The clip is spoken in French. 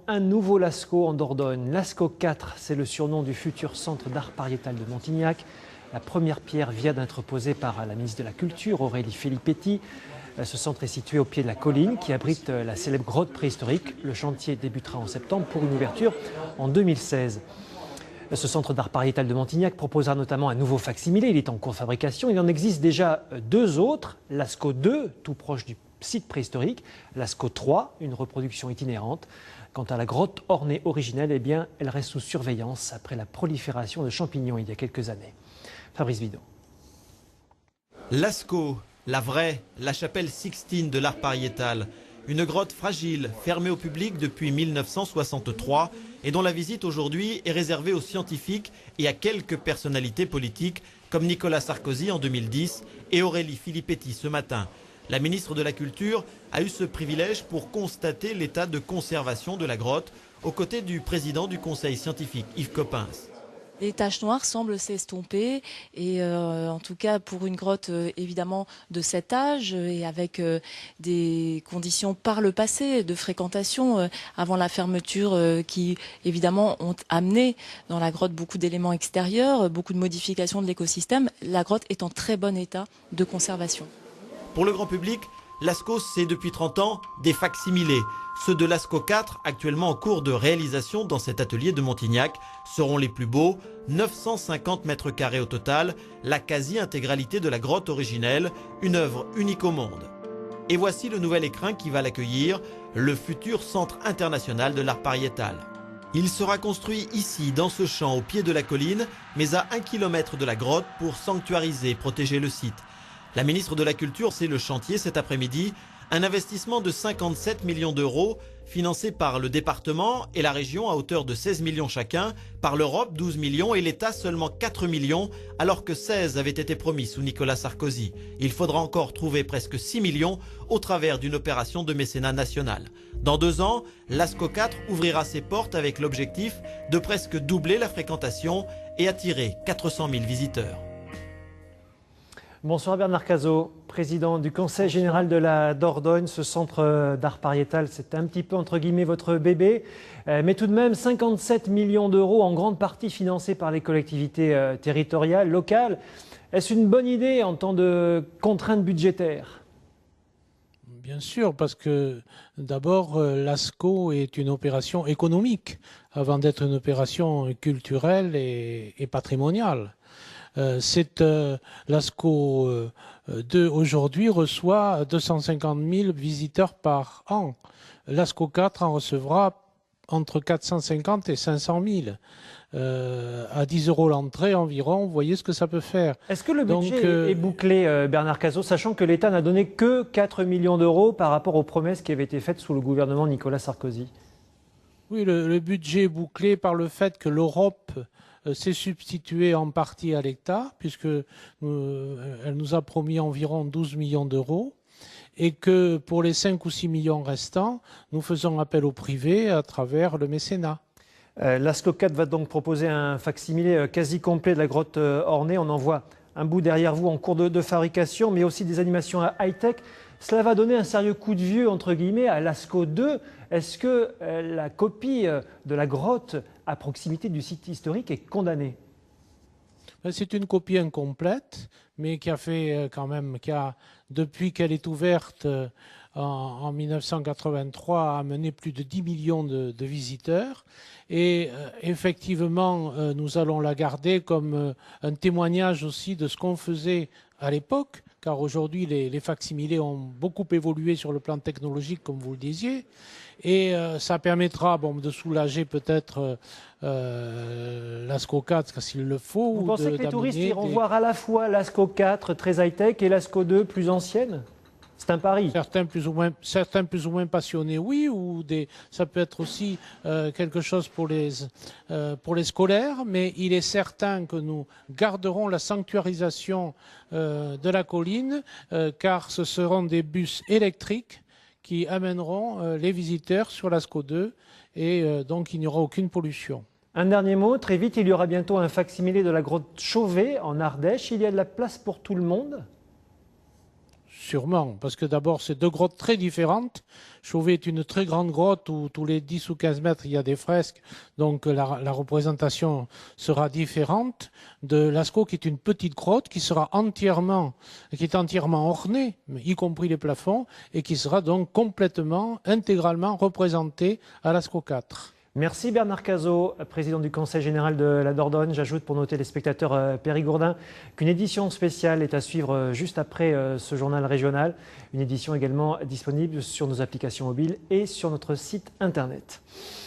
Un nouveau Lascaux en Dordogne. Lascaux 4, c'est le surnom du futur centre d'art pariétal de Montignac. La première pierre vient d'être posée par la ministre de la Culture, Aurélie Filippetti. Ce centre est situé au pied de la colline qui abrite la célèbre grotte préhistorique. Le chantier débutera en septembre pour une ouverture en 2016. Ce centre d'art pariétal de Montignac proposera notamment un nouveau facsimilé. Il est en cours de fabrication. Il en existe déjà deux autres. Lascaux 2, tout proche du site préhistorique. Lascaux 3, une reproduction itinérante. Quant à la grotte ornée originelle, eh bien, elle reste sous surveillance après la prolifération de champignons il y a quelques années. Fabrice Vidot. Lascaux, la vraie, la chapelle Sixtine de l'art pariétal. Une grotte fragile, fermée au public depuis 1963 et dont la visite aujourd'hui est réservée aux scientifiques et à quelques personnalités politiques comme Nicolas Sarkozy en 2010 et Aurélie Filippetti ce matin. La ministre de la Culture a eu ce privilège pour constater l'état de conservation de la grotte aux côtés du président du conseil scientifique, Yves Coppens. Les taches noires semblent s'estomper et en tout cas pour une grotte évidemment de cet âge et avec des conditions par le passé de fréquentation avant la fermeture qui évidemment ont amené dans la grotte beaucoup d'éléments extérieurs, beaucoup de modifications de l'écosystème, la grotte est en très bon état de conservation. Pour le grand public, Lascaux, c'est depuis 30 ans des facsimilés. Ceux de Lascaux 4, actuellement en cours de réalisation dans cet atelier de Montignac, seront les plus beaux, 950 mètres carrés au total, la quasi-intégralité de la grotte originelle, une œuvre unique au monde. Et voici le nouvel écrin qui va l'accueillir, le futur centre international de l'art pariétal. Il sera construit ici, dans ce champ, au pied de la colline, mais à 1 km de la grotte pour sanctuariser et protéger le site. La ministre de la Culture, c'est le chantier cet après-midi, un investissement de 57 millions d'euros financé par le département et la région à hauteur de 16 millions chacun, par l'Europe 12 millions et l'État seulement 4 millions alors que 16 avaient été promis sous Nicolas Sarkozy. Il faudra encore trouver presque 6 millions au travers d'une opération de mécénat national. Dans 2 ans, Lascaux 4 ouvrira ses portes avec l'objectif de presque doubler la fréquentation et attirer 400 000 visiteurs. Bonsoir Bernard Cazot, président du Conseil général de la Dordogne. Ce centre d'art pariétal, c'est un petit peu entre guillemets votre bébé, mais tout de même 57 millions d'euros en grande partie financés par les collectivités territoriales, locales. Est-ce une bonne idée en temps de contraintes budgétaires ? Bien sûr, parce que d'abord, Lascaux est une opération économique avant d'être une opération culturelle et patrimoniale. Lascaux 2 aujourd'hui reçoit 250 000 visiteurs par an. Lascaux 4 en recevra entre 450 et 500 000. À 10 € l'entrée environ, vous voyez ce que ça peut faire. Est-ce que le budget est bouclé, Bernard Cazot, sachant que l'État n'a donné que 4 millions d'euros par rapport aux promesses qui avaient été faites sous le gouvernement Nicolas Sarkozy ? Oui, le budget est bouclé par le fait que l'Europe s'est substituée en partie à l'État, puisque elle nous a promis environ 12 millions d'euros, et que pour les 5 ou 6 millions restants, nous faisons appel au privé à travers le mécénat. Lascaux 4 va donc proposer un facsimilé quasi complet de la grotte ornée. On en voit un bout derrière vous en cours de fabrication, mais aussi des animations high-tech. Cela va donner un sérieux coup de vieux, entre guillemets, à Lascaux 2. Est-ce que la copie de la grotte à proximité du site historique est condamnée ? C'est une copie incomplète, mais qui a depuis qu'elle est ouverte en 1983, amené plus de 10 millions de visiteurs. Et effectivement, nous allons la garder comme un témoignage aussi de ce qu'on faisait à l'époque, car aujourd'hui les facsimilés ont beaucoup évolué sur le plan technologique, comme vous le disiez, et ça permettra de soulager peut-être Lascaux 4 s'il le faut. Vous pensez que les touristes iront voir à la fois Lascaux 4 très high-tech et Lascaux 2 plus ancienne ? C'est un pari. Certains plus ou moins passionnés, oui, ça peut être aussi quelque chose pour les scolaires, mais il est certain que nous garderons la sanctuarisation de la colline, car ce seront des bus électriques qui amèneront les visiteurs sur Lascaux 2 et donc il n'y aura aucune pollution. Un dernier mot, très vite, il y aura bientôt un facsimilé de la grotte Chauvet en Ardèche. Il y a de la place pour tout le monde ? sûrement, parce que d'abord, c'est deux grottes très différentes. Chauvet est une très grande grotte où tous les 10 ou 15 mètres, il y a des fresques, donc la représentation sera différente de Lascaux, qui est une petite grotte qui est entièrement ornée, y compris les plafonds, et qui sera donc complètement, intégralement représentée à Lascaux 4. Merci Bernard Cazot, président du Conseil général de la Dordogne. J'ajoute pour nos téléspectateurs périgourdins qu'une édition spéciale est à suivre juste après ce journal régional. Une édition également disponible sur nos applications mobiles et sur notre site internet.